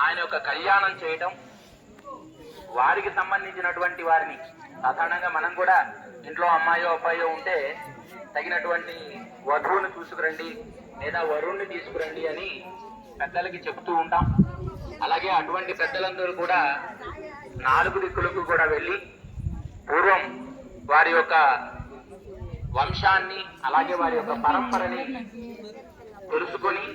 ఆయన యొక్క కళ్యాణం చేయటం, వారికి సంబంధించినటువంటి వారిని సాధారణంగా మనం కూడా ఇంట్లో అమ్మాయో అబ్బాయో ఉంటే తగినటువంటి వధువును తీసుకురండి లేదా వరుణ్ణి తీసుకురండి అని పెద్దలకి చెబుతూ ఉంటాం. అలాగే అటువంటి పెద్దలందరూ కూడా 4 దిక్కులకు కూడా వెళ్ళి పూర్వం వారి యొక్క వంశాన్ని అలాగే వారి యొక్క పరంపరని తెలుసుకొని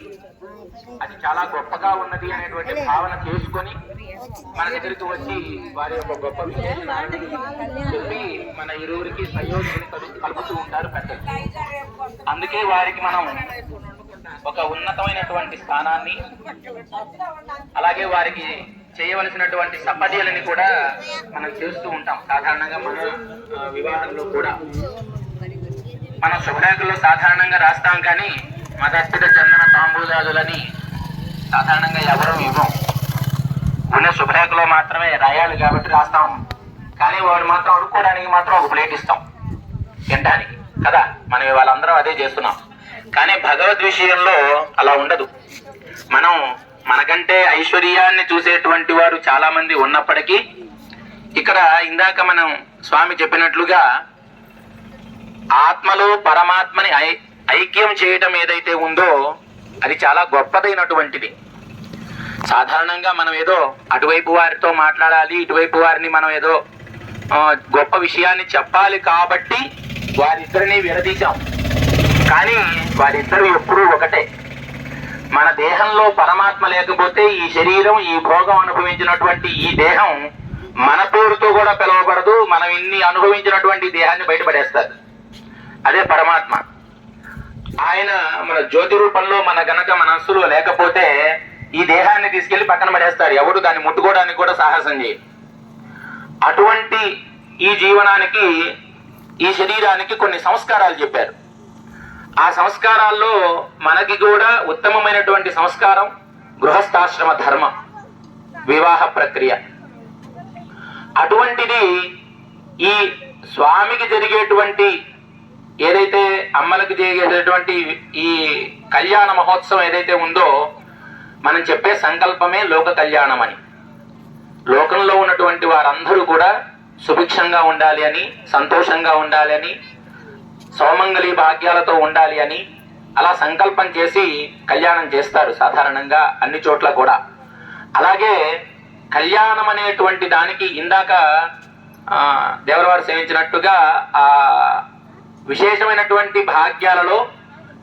అది చాలా గొప్పగా ఉన్నది అనేటువంటి భావన చేసుకొని మన దగ్గరికి వచ్చి వారి యొక్క గొప్ప విశేషాలను చెప్పి మన ఇరువురికి సంయోజన కలుపుతూ ఉంటారు పెద్దలు. అందుకే వారికి మనం ఒక ఉన్నతమైనటువంటి స్థానాన్ని అలాగే వారికి చేయవలసినటువంటి సపర్యలని కూడా మనం చేస్తూ ఉంటాం. సాధారణంగా మన వివాహంలో కూడా మన శుభరేఖల్లో సాధారణంగా రాస్తాం, కానీ మదర్పిత చందన తాంబూలాదులని సాధారణంగా ఎవరూ ఇవ్వం. ఉన్న శుభరేఖలో మాత్రమే రాయాలి కాబట్టి రాస్తాం, కానీ వాడు మాత్రం అడుక్కోవడానికి మాత్రం ఒక ప్లేట్ ఇస్తాం తినడానికి కదా. మనం వాళ్ళందరం అదే చేస్తున్నాం. కానీ భగవద్ విషయంలో అలా ఉండదు. మనం మనకంటే ఐశ్వర్యాన్ని చూసేటువంటి వారు చాలా మంది ఉన్నప్పటికీ ఇక్కడ ఇందాక మనం స్వామి చెప్పినట్లుగా ఆత్మలో పరమాత్మని ఐక్యం చేయటం ఏదైతే ఉందో అది చాలా గొప్పదైనటువంటిది. సాధారణంగా మనం ఏదో అటువైపు వారితో మాట్లాడాలి, ఇటువైపు వారిని మనం ఏదో గొప్ప విషయాన్ని చెప్పాలి కాబట్టి వారిద్దరిని విడదీశాం. కానీ వారిద్దరూ ఎప్పుడూ ఒకటే. మన దేహంలో పరమాత్మ లేకపోతే ఈ శరీరం, ఈ భోగం అనుభవించినటువంటి ఈ దేహం మన పేరుతో కూడా పిలువబడదు. మనం ఇన్ని అనుభవించినటువంటి దేహాన్ని బయటపడేస్తారు. అదే పరమాత్మ. ఆయన మన జ్యోతి రూపంలో మన గనక మనస్సులో లేకపోతే ఈ దేహాన్ని తీసుకెళ్లి పక్కన పడేస్తారు. ఎవరు దాన్ని ముట్టుకోవడానికి కూడా సాహసం చేయరు. అటువంటి ఈ జీవనానికి, ఈ శరీరానికి కొన్ని సంస్కారాలు చెప్పారు. ఆ సంస్కారాల్లో మనకి కూడా ఉత్తమమైనటువంటి సంస్కారం గృహస్థాశ్రమ ధర్మం, వివాహ ప్రక్రియ. అటువంటిది ఈ స్వామికి జరిగేటువంటి ఏదైతే అమ్మలకి జరిగేటటువంటి ఈ కళ్యాణ మహోత్సవం ఏదైతే ఉందో మనం చెప్పే సంకల్పమే లోక కళ్యాణం అని. లోకంలో ఉన్నటువంటి వారందరూ కూడా సుభిక్షంగా ఉండాలి అని, సంతోషంగా ఉండాలి అని, సౌమంగళి భాగ్యాలతో ఉండాలి అని అలా సంకల్పం చేసి కళ్యాణం చేస్తారు సాధారణంగా అన్ని చోట్ల కూడా. అలాగే కళ్యాణం అనేటువంటి దానికి ఇందాక దేవరవారు సేవించినట్టుగా ఆ విశేషమైనటువంటి భాగ్యాలలో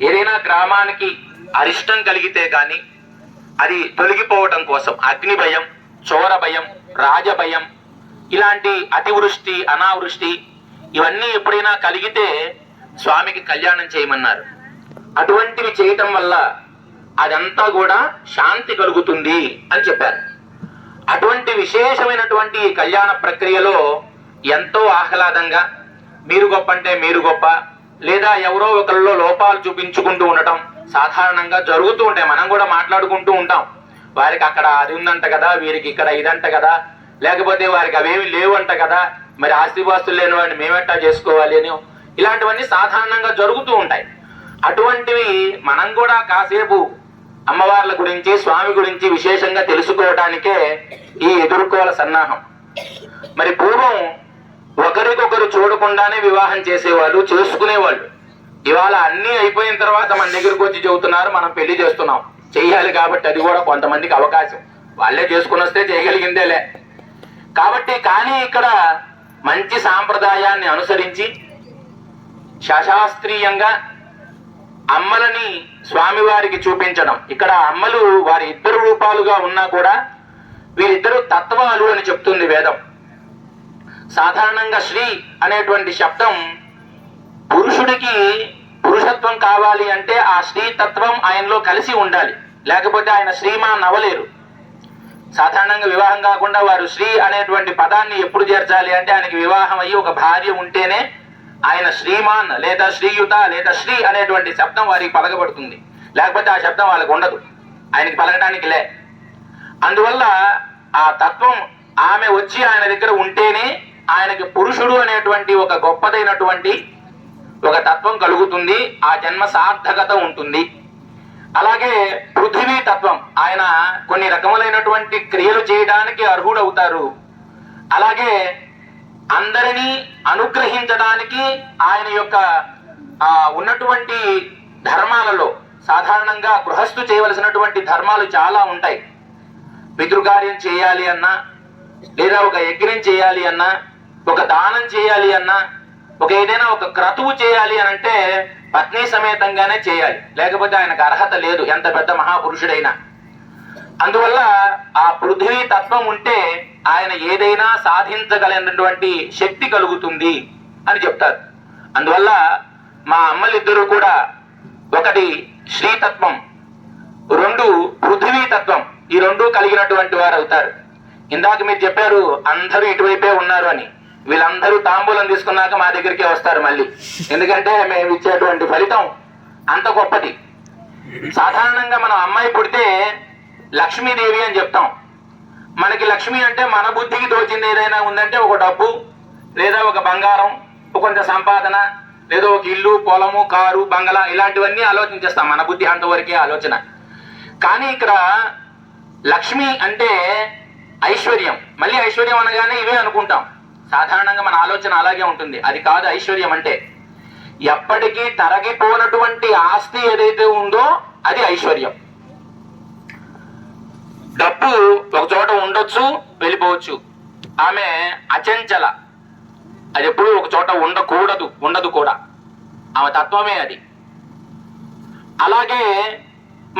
ఏదైనా గ్రామానికి అరిష్టం కలిగితే కానీ అది తొలగిపోవటం కోసం అగ్ని భయం, చోర భయం, రాజభయం, ఇలాంటి అతివృష్టి, అనావృష్టి ఇవన్నీ ఎప్పుడైనా కలిగితే స్వామికి కళ్యాణం చేయమన్నారు. అటువంటివి చేయటం వల్ల అదంతా కూడా శాంతి కలుగుతుంది అని చెప్పారు. అటువంటి విశేషమైనటువంటి కళ్యాణ ప్రక్రియలో ఎంతో ఆహ్లాదంగా మీరు గొప్ప అంటే మీరు గొప్ప, లేదా ఎవరో ఒకరిలో లోపాలు చూపించుకుంటూ ఉండటం సాధారణంగా జరుగుతూ ఉంటాయి. మనం కూడా మాట్లాడుకుంటూ ఉంటాం. వారికి అక్కడ అది ఉందంట కదా, వీరికి ఇక్కడ ఇదంట కదా, లేకపోతే వారికి అవేమి లేవు అంట కదా, మరి ఆస్తిపాస్తులు లేని వాడిని మేమెట్టా చేసుకోవాలి అని ఇలాంటివన్నీ సాధారణంగా జరుగుతూ ఉంటాయి. అటువంటివి మనం కూడా కాసేపు అమ్మవార్ల గురించి, స్వామి గురించి విశేషంగా తెలుసుకోవడానికే ఈ ఎదుర్కోల సన్నాహం. మరి పూర్వం ఒకరికొకరు చూడకుండానే వివాహం చేసేవాళ్ళు, చేసుకునేవాళ్ళు. ఇవాళ అన్నీ అయిపోయిన తర్వాత మన దగ్గరకు వచ్చి చెబుతున్నారు మనం పెళ్లి చేస్తున్నాం, చెయ్యాలి కాబట్టి అది కూడా కొంతమందికి అవకాశం, వాళ్ళే చేసుకుని వస్తే చేయగలిగిందేలే కాబట్టి. కానీ ఇక్కడ మంచి సాంప్రదాయాన్ని అనుసరించి శాస్త్రీయంగా అమ్మలని స్వామివారికి చూపించడం. ఇక్కడ అమ్మలు వారి ఇద్దరు రూపాలుగా ఉన్నా కూడా వీరిద్దరు తత్వాలు అని చెప్తుంది వేదం. సాధారణంగా శ్రీ అనేటువంటి శబ్దం పురుషుడికి పురుషత్వం కావాలి అంటే ఆ స్త్రీ తత్వం ఆయనలో కలిసి ఉండాలి, లేకపోతే ఆయన శ్రీమాన్ అవ్వలేరు. సాధారణంగా వివాహం కాకుండా వారు శ్రీ అనేటువంటి పదాన్ని ఎప్పుడు చేర్చాలి అంటే ఆయనకి వివాహం అయ్యి ఒక భార్య ఉంటేనే ఆయన శ్రీమాన్ లేదా శ్రీయుత లేదా శ్రీ అనేటువంటి శబ్దం వారికి పలకబడుతుంది. లేకపోతే ఆ శబ్దం వాళ్ళకి ఉండదు, ఆయనకి పలకడానికి లే. అందువల్ల ఆ తత్వం ఆమె వచ్చి ఆయన దగ్గర ఉంటేనే ఆయనకి పురుషుడు అనేటువంటి ఒక గొప్పదైనటువంటి ఒక తత్వం కలుగుతుంది, ఆ జన్మ సార్థకత ఉంటుంది. అలాగే పృథివీ తత్వం, ఆయన కొన్ని రకములైనటువంటి క్రియలు చేయడానికి అర్హుడవుతారు. అలాగే అందరినీ అనుగ్రహించడానికి ఆయన యొక్క ఉన్నటువంటి ధర్మాలలో సాధారణంగా గృహస్థు చేయవలసినటువంటి ధర్మాలు చాలా ఉంటాయి. పితృకార్యం చేయాలి అన్నా, లేదా ఒక యజ్ఞం చేయాలి అన్నా, ఒక దానం చేయాలి అన్నా, ఒక ఏదైనా ఒక క్రతువు చేయాలి అని అంటే పత్ని సమేతంగానే చేయాలి, లేకపోతే ఆయనకు అర్హత లేదు, ఎంత పెద్ద మహాపురుషుడైనా. అందువల్ల ఆ పృథ్వీ తత్వం ఉంటే ఆయన ఏదైనా సాధించగలిగినటువంటి శక్తి కలుగుతుంది అని చెప్తారు. అందువల్ల మా అమ్మలిద్దరూ కూడా ఒకటి శ్రీతత్వం, రెండు పృథ్వీ తత్వం, ఈ రెండు కలిగినటువంటి వారు అవుతారు. ఇందాక మీరు చెప్పారు అందరూ ఇటువైపే ఉన్నారు అని. వీళ్ళందరూ తాంబూలం తీసుకున్నాక మా దగ్గరికే వస్తారు మళ్ళీ, ఎందుకంటే మేము ఇచ్చేటువంటి ఫలితం అంత గొప్పది. సాధారణంగా మనం అమ్మాయి పుడితే లక్ష్మీదేవి అని చెప్తాం. మనకి లక్ష్మి అంటే మన బుద్ధికి తోచింది ఏదైనా ఉందంటే ఒక డబ్బు, లేదా ఒక బంగారం, కొంత సంపాదన, లేదా ఒక ఇల్లు, పొలము, కారు, బంగళా, ఇలాంటివన్నీ ఆలోచించేస్తాం. మన బుద్ధి అంతవరకే ఆలోచన. కానీ ఇక్కడ లక్ష్మి అంటే ఐశ్వర్యం. మళ్ళీ ఐశ్వర్యం అనగానే ఇవే అనుకుంటాం. సాధారణంగా మన ఆలోచన అలాగే ఉంటుంది. అది కాదు ఐశ్వర్యం అంటే. ఎప్పటికీ తరగిపోనటువంటి ఆస్తి ఏదైతే ఉందో అది ఐశ్వర్యం. డబ్బు ఒక చోట ఉండొచ్చు, వెళ్ళిపోవచ్చు. ఆమె అచంచల, అది ఎప్పుడు ఒక చోట ఉండదు కూడా. ఆమె తత్వమే అది. అలాగే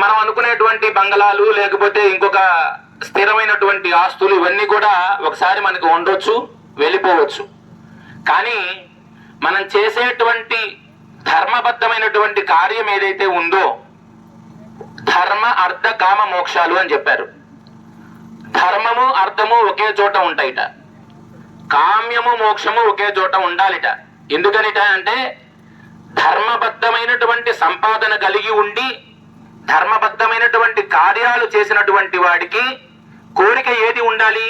మనం అనుకునేటువంటి బంగళాలు, లేకపోతే ఇంకొక స్థిరమైనటువంటి ఆస్తులు, ఇవన్నీ కూడా ఒకసారి మనకు ఉండొచ్చు, వెళ్ళిపోవచ్చు. కానీ మనం చేసేటువంటి ధర్మబద్ధమైనటువంటి కార్యం ఏదైతే ఉందో, ధర్మ అర్థ కామ మోక్షాలు అని చెప్పారు. ధర్మము అర్థము ఒకే చోట ఉంటాయిట, కామ్యము మోక్షము ఒకే చోట ఉండాలిట. ఎందుకనిట అంటే ధర్మబద్ధమైనటువంటి సంపాదన కలిగి ఉండి ధర్మబద్ధమైనటువంటి కార్యాలు చేసినటువంటి వాడికి కోరిక ఏది ఉండాలి?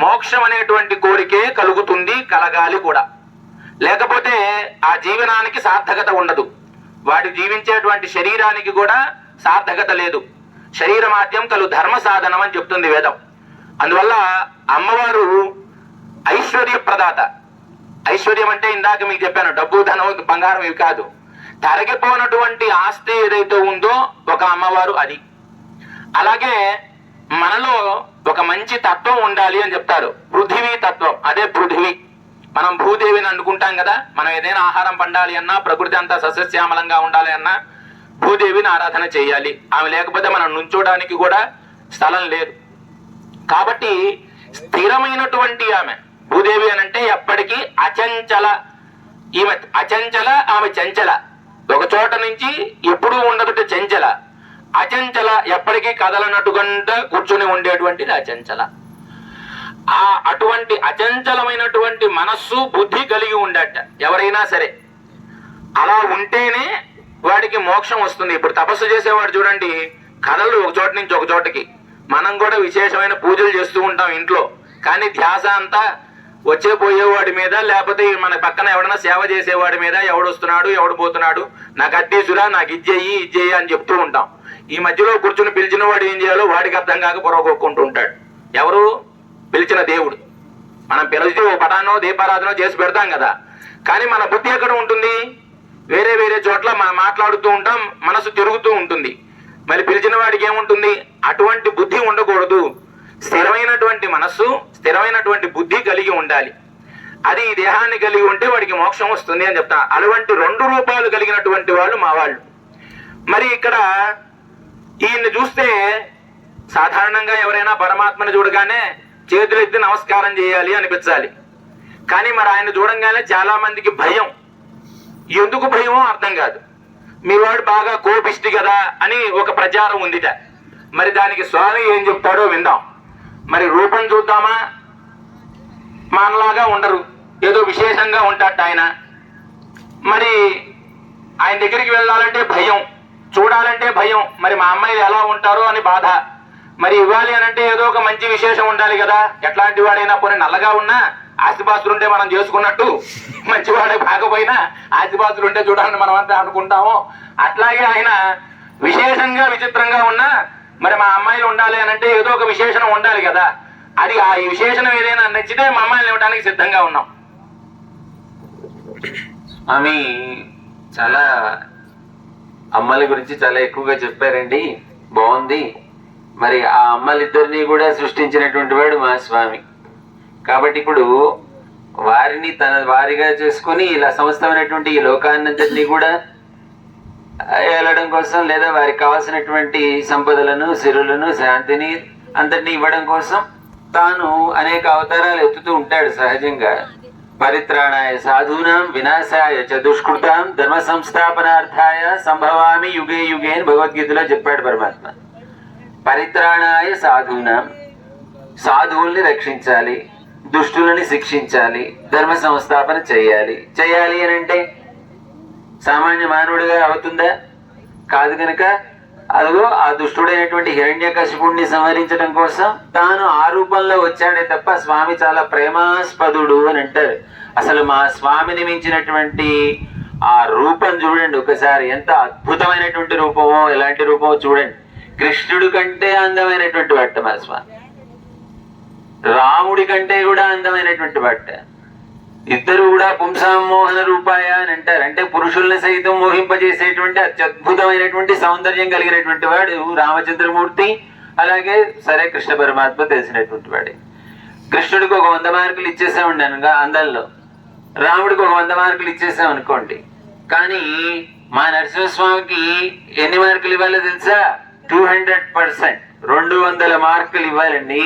మోక్షం అనేటువంటి కోరికే కలుగుతుంది, కలగాలి కూడా. లేకపోతే ఆ జీవనానికి సార్థకత ఉండదు. వాడు జీవించేటువంటి శరీరానికి కూడా సార్థకత లేదు. శరీరమాద్యం కలు ధర్మ సాధనం అని చెప్తుంది వేదం. అందువల్ల అమ్మవారు ఐశ్వర్య ప్రదాత. ఐశ్వర్యం అంటే ఇందాక మీకు చెప్పాను, డబ్బు, ధనం, బంగారం ఇవి కాదు. తరగిపోనటువంటి ఆస్తి ఏదైతే ఉందో ఒక అమ్మవారు అది. అలాగే మనలో ఒక మంచి తత్వం ఉండాలి అని చెప్తారు, పృథివీ తత్వం. అదే పృథివీ. మనం భూదేవిని అనుకుంటాం కదా. మనం ఏదైనా ఆహారం పండాలి అన్నా, ప్రకృతి అంతా సస్యశ్యామలంగా ఉండాలి అన్నా భూదేవిని ఆరాధన చేయాలి. ఆమె లేకపోతే మనం నుంచోడానికి కూడా స్థలం లేదు. కాబట్టి స్థిరమైనటువంటి ఆమె భూదేవి అని అంటే ఎప్పటికీ అచంచల. ఈమె అచంచల, ఆమె చంచల. ఒక చోట నుంచి ఎప్పుడూ ఉండదుట చంచల. అచంచల ఎప్పటికీ కదలనట్టుగా కూర్చుని ఉండేటువంటిది అచంచల. అటువంటి అచంచలమైనటువంటి మనస్సు, బుద్ధి కలిగి ఉండట ఎవరైనా సరే. అలా ఉంటేనే వాడికి మోక్షం వస్తుంది. ఇప్పుడు తపస్సు చేసేవాడు చూడండి, కథలు ఒక చోట నుంచి ఒక చోటకి. మనం కూడా విశేషమైన పూజలు చేస్తూ ఉంటాం ఇంట్లో, కానీ ధ్యాస అంతా వచ్చే పోయేవాడి మీద, లేకపోతే మన పక్కన ఎవడన్నా సేవ చేసేవాడి మీద, ఎవడు వస్తున్నాడు, ఎవడు పోతున్నాడు, నాకు అద్దీసురా, నాకు ఇజ్జెయ్యి అని చెప్తూ ఉంటాం. ఈ మధ్యలో కూర్చుని పిలిచిన వాడు ఏం చేయాలో వాడికి అర్థం కాక పొరగొక్కుంటూ ఉంటాడు. ఎవరు? పిలిచిన దేవుడు. మనం పిలిచి ఓ పటానో దీపారాధనో చేసి పెడతాం కదా, కానీ మన బుద్ధి ఎక్కడ ఉంటుంది? వేరే వేరే చోట్ల మాట్లాడుతూ ఉంటాం, మనసు తిరుగుతూ ఉంటుంది. మరి పిలిచిన వాడికి ఏముంటుంది? అటువంటి బుద్ధి ఉండకూడదు. స్థిరమైనటువంటి మనస్సు, స్థిరమైనటువంటి బుద్ధి కలిగి ఉండాలి. అది ఈ దేహాన్ని కలిగి ఉంటే వాడికి మోక్షం వస్తుంది అని చెప్తా. అటువంటి 2 రూపాలు కలిగినటువంటి వాళ్ళు మా వాళ్ళు. మరి ఇక్కడ ఈయన్ని చూస్తే సాధారణంగా ఎవరైనా పరమాత్మను చూడగానే చేతులెత్తి నమస్కారం చేయాలి అనిపించాలి. కానీ మరి ఆయన చూడంగానే చాలా మందికి భయం. ఎందుకు భయమో అర్థం కాదు. మీ వాడు బాగా కోపిష్టి కదా అని ఒక ప్రచారం ఉందిట. మరి దానికి స్వామి ఏం చెప్తాడో విందాం. మరి రూపం చూద్దామా? మనలాగా ఉండరు, ఏదో విశేషంగా ఉంటాడు ఆయన. మరి ఆయన దగ్గరికి వెళ్ళాలంటే భయం, చూడాలంటే భయం. మరి మా అమ్మాయిలు ఎలా ఉంటారో అని బాధ. మరి ఇవ్వాలి అని అంటే ఏదో ఒక మంచి విశేషం ఉండాలి కదా. ఎట్లాంటి వాడైనా పోనీ నల్లగా ఉన్నా ఆస్తిపాస్తులు ఉంటే మనం చేసుకున్నట్టు, మంచివాడే కాకపోయినా ఆస్తిపాస్తులు ఉంటే చూడాలని మనం అంతా అనుకుంటాము. అట్లాగే ఆయన విశేషంగా విచిత్రంగా ఉన్నా మరి మా అమ్మాయిలు ఉండాలి అని అంటే ఏదో ఒక విశేషణం ఉండాలి కదా. అది ఆ విశేషణం ఏదైనా నచ్చితే మా అమ్మాయిలు ఇవ్వడానికి సిద్ధంగా ఉన్నాం. స్వామి చాలా అమ్మల గురించి చాలా ఎక్కువగా చెప్పారండి, బాగుంది. మరి ఆ అమ్మలిద్దరినీ కూడా సృష్టించినటువంటి వాడు మా స్వామి. కాబట్టి ఇప్పుడు వారిని తన వారిగా చేసుకుని ఇలా సమస్తమైనటువంటి ఈ లోకాన్నంతటినీ కూడా ఏలడం కోసం, లేదా వారికి కావాల్సినటువంటి సంపదలను, సిరులను, శాంతిని అంతటినీ ఇవ్వడం కోసం తాను అనేక అవతారాలు ఎత్తుతూ ఉంటాడు సహజంగా. పరిత్రాణాయ సాధూనాం వినాశాయ చ దుష్కృతాం ధర్మ సంస్థాపనార్థాయ సంభవామి యుగే యుగే అని భగవద్గీతలో చెప్పాడు పరమాత్మ. పరిత్రాణాయ సాధూనాం, సాధువుల్ని రక్షించాలి, దుష్టులని శిక్షించాలి, ధర్మ సంస్థాపన చేయాలి. చేయాలి అని అంటే సామాన్య మానవుడిగా అవుతుందా? కాదు. కనుక అదిగో ఆ దుష్టుడైనటువంటి హిరణ్యకశిపుణ్ణి సంహరించడం కోసం తాను ఆ రూపంలో వచ్చాడే తప్ప స్వామి చాలా ప్రేమాస్పదుడు అని అంటారు. అసలు మా స్వామిని మించినటువంటి ఆ రూపం చూడండి ఒకసారి, ఎంత అద్భుతమైనటువంటి రూపమో, ఎలాంటి రూపమో చూడండి. కృష్ణుడి కంటే అందమైనటువంటి బట్ట మా స్వామి, రాముడి కంటే కూడా అందమైనటువంటి బట్ట. ఇద్దరు కూడా పుంసామోహన రూపాయ అని అంటారు. అంటే పురుషుల్ని సైతం మోహింపజేసేటువంటి అత్యద్భుతమైనటువంటి సౌందర్యం కలిగినటువంటి వాడు రామచంద్రమూర్తి. అలాగే సరే కృష్ణ పరమాత్మ తెలిసినటువంటి వాడే. కృష్ణుడికి ఒక 100 మార్కులు ఇచ్చేసామండి అనగా అందంలో, రాముడికి ఒక 100 మార్కులు ఇచ్చేసాం అనుకోండి. కానీ మా నరసింహస్వామికి ఎన్ని మార్కులు ఇవ్వాలో తెలుసా? 200%, 200 మార్కులు ఇవ్వాలండి.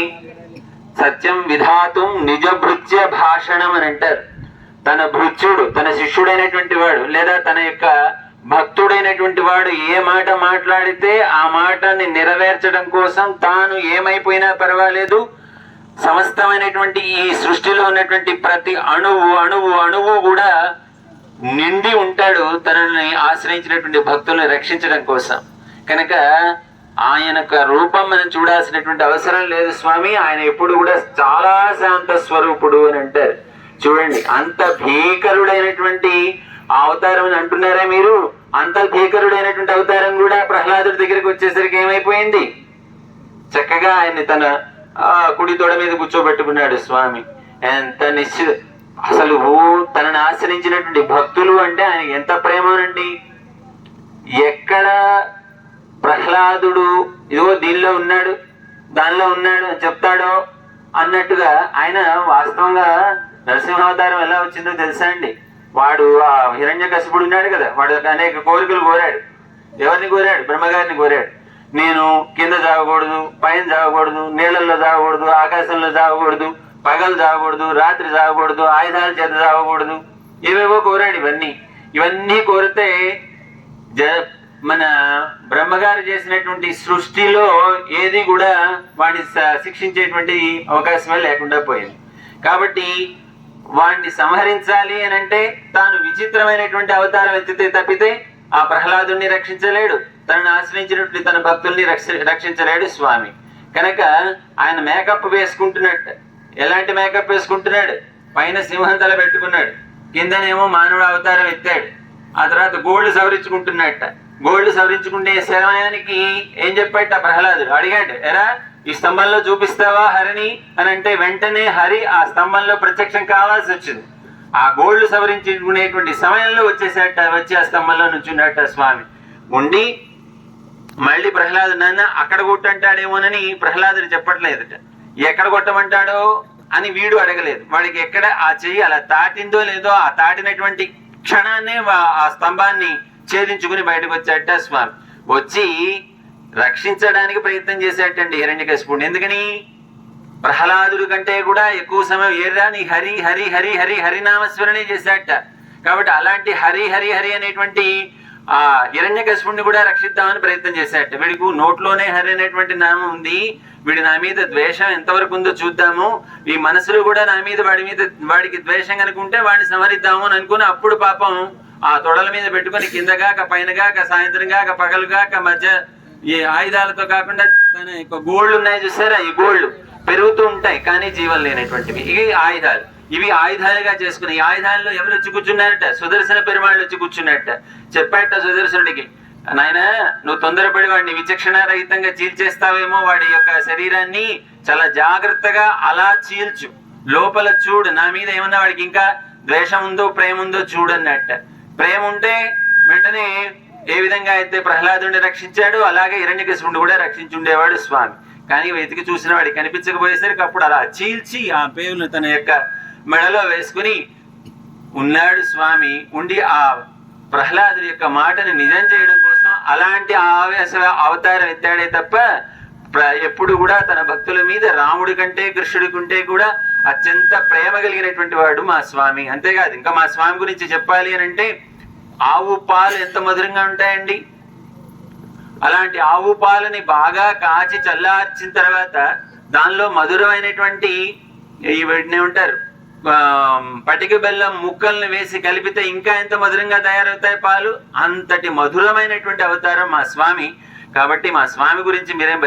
సత్యం విధాతుం నిజ భృత్య భాషణం అని అంటారు. తన భృత్యుడు, తన శిష్యుడైనటువంటి వాడు, లేదా తన యొక్క భక్తుడైనటువంటి వాడు ఏ మాట మాట్లాడితే ఆ మాటని నెరవేర్చడం కోసం తాను ఏమైపోయినా పర్వాలేదు, సమస్తమైనటువంటి ఈ సృష్టిలో ఉన్నటువంటి ప్రతి అణువు అణువు అణువు కూడా నిండి ఉంటాడు తనని ఆశ్రయించినటువంటి భక్తుల్ని రక్షించడం కోసం. కనుక ఆయన రూపం మనం చూడాల్సినటువంటి అవసరం లేదు స్వామి. ఆయన ఎప్పుడు కూడా చాలా శాంత స్వరూపుడు అని అంటారు. చూడండి, అంత భీకరుడైనటువంటి అవతారం అని అంటున్నారా మీరు? అంత భీకరుడైనటువంటి అవతారం కూడా ప్రహ్లాదుడి దగ్గరికి వచ్చేసరికి ఏమైపోయింది? చక్కగా ఆయన్ని తన కుడి తొడ మీద కూర్చోబెట్టుకున్నాడు స్వామి. ఎంత అసలు తనని ఆశ్రయించినటువంటి భక్తులు అంటే ఆయన ఎంత ప్రేమనండి. ఎక్కడ ప్రహ్లాదుడు ఇదిగో దీనిలో ఉన్నాడు, దానిలో ఉన్నాడు అని చెప్తాడో అన్నట్టుగా ఆయన వాస్తవంగా నరసింహావతారం ఎలా వచ్చిందో తెలుసా అండి? వాడు ఆ హిరణ్యకశిపుడు ఉన్నాడు కదా, వాడు అనేక కోరికలు కోరాడు. ఎవరిని కోరాడు? బ్రహ్మగారిని కోరాడు. నేను కింద జాగకూడదు, పైన జాగకూడదు, నీళ్ళల్లో జాగకూడదు, ఆకాశంలో జాగకూడదు, పగలు జాగకూడదు, రాత్రి జాగకూడదు, ఆయుధాల చేత జాగకూడదు, ఏవేవో కోరాడు. ఇవన్నీ కోరితే మన బ్రహ్మగారు చేసినటువంటి సృష్టిలో ఏది కూడా వాడిని శిక్షించేటువంటి అవకాశమే లేకుండా పోయింది. కాబట్టి వాడిని సంహరించాలి అని అంటే తాను విచిత్రమైనటువంటి అవతారం ఎత్తితే తప్పితే ఆ ప్రహ్లాదుని రక్షించలేడు, తనను ఆశ్రయించినటువంటి తన భక్తుల్ని రక్షించలేడు స్వామి. కనుక ఆయన మేకప్ వేసుకుంటున్నట్టు. ఎలాంటి మేకప్ వేసుకుంటున్నాడు? పైన సింహం తల పెట్టుకున్నాడు, కిందనేమో మానవుడు అవతారం ఎత్తాడు. ఆ తర్వాత గోళ్లు సవరించుకుంటున్నట్ట. గోళ్లు సవరించుకునే సమయానికి ఏం చెప్పాట ప్రహ్లాదుడు? అడిగాడు, ఎరా ఈ స్తంభంలో చూపిస్తావా హరిని అని అంటే వెంటనే హరి ఆ స్తంభంలో ప్రత్యక్షం కావాల్సి వచ్చింది. ఆ గోళ్లు సవరించుకునేటువంటి సమయంలో వచ్చి ఆ స్తంభంలో నుంచున్నట్ట స్వామి. ఉండి మళ్ళీ ప్రహ్లాదు నాన్న అక్కడ కొట్టంటాడేమోనని ప్రహ్లాదుడు చెప్పట్లేదుట. ఎక్కడ కొట్టమంటాడో అని వీడు అడగలేదు. వాడికి ఎక్కడ ఆ చెయ్యి అలా తాటిందో లేదో ఆ తాటినటువంటి క్షణాన్నే ఆ స్తంభాన్ని ఛేదించుకుని బయటకు వచ్చాట స్వామి. వచ్చి రక్షించడానికి ప్రయత్నం చేశాటండి హిరణ్యకశిపుడిని. ఎందుకని? ప్రహ్లాదుడి కంటే కూడా ఎక్కువ సమయం ఏరాని హరి హరి హరి హరి హరినామస్మరణే చేశాట. కాబట్టి అలాంటి హరి హరి హరి అనేటువంటి ఆ హిరణ్యకశిపుడిని కూడా రక్షిద్దామని ప్రయత్నం చేశాట. వీడికి నోట్లోనే హరి అనేటువంటి నామం ఉంది, వీడి నా మీద ద్వేషం ఎంతవరకు ఉందో చూద్దాము, ఈ మనసులో కూడా నా మీద వాడికి ద్వేషం కనుకుంటే వాడిని సంహరిద్దాము అని అనుకుని అప్పుడు పాపం ఆ తొడల మీద పెట్టుకుని కిందగాక పైనగాక సాయంత్రంగాక పగలుగాక మధ్య ఈ ఆయుధాలతో కాకుండా తన యొక్క గోళ్లు ఉన్నాయి చూసారా, ఈ గోళ్లు పెరుగుతూ ఉంటాయి కానీ జీవం లేనటువంటివి. ఇవి ఆయుధాలు. ఇవి ఆయుధాలుగా చేసుకుని ఈ ఆయుధాల్లో ఎవరు వచ్చి కూర్చున్నారట? సుదర్శన పెరుమాళ్ళు వచ్చి కూర్చున్నట్ట. చెప్పాట సుదర్శనుడికి, నాయన నువ్వు తొందరపడి వాడిని విచక్షణారహితంగా చీల్చేస్తావేమో, వాడి యొక్క శరీరాన్ని చాలా జాగ్రత్తగా అలా చీల్చు, లోపల చూడు, నా మీద ఏమన్నా వాడికి ఇంకా ద్వేషం ఉందో ప్రేమ ఉందో చూడన్నట్ట. ప్రేమ ఉంటే వెంటనే ఏ విధంగా అయితే ప్రహ్లాదుని రక్షించాడు అలాగే హిరణ్యకశిపుని కూడా రక్షించుండేవాడు స్వామి. కానీ వెతికి చూసిన వాడికి కనిపించకపోయేసరికి అప్పుడు అలా చీల్చి ఆ పేరును తన యొక్క మెడలో వేసుకుని ఉన్నాడు స్వామి. ఉండి ఆ ప్రహ్లాదుడి యొక్క మాటని నిజం చేయడం కోసం అలాంటి ఆవేశ అవతారం ఎత్తాడే తప్ప ఎప్పుడు కూడా తన భక్తుల మీద రాముడి కంటే కృష్ణుడి కంటే కూడా అత్యంత ప్రేమ కలిగినటువంటి వాడు మా స్వామి. అంతేకాదు ఇంకా మా స్వామి గురించి చెప్పాలి అని అంటే ఆవు పాలు ఎంత మధురంగా ఉంటాయండి. అలాంటి ఆవు పాలని బాగా కాచి చల్లార్చిన తర్వాత దానిలో మధురమైనటువంటి వీటిని ఉంటారు పటిక బెల్లం ముక్కల్ని వేసి కలిపితే ఇంకా ఎంత మధురంగా తయారవుతాయి పాలు. అంతటి మధురమైనటువంటి అవతారం మా స్వామి. కాబట్టి మా స్వామి గురించి మీరేం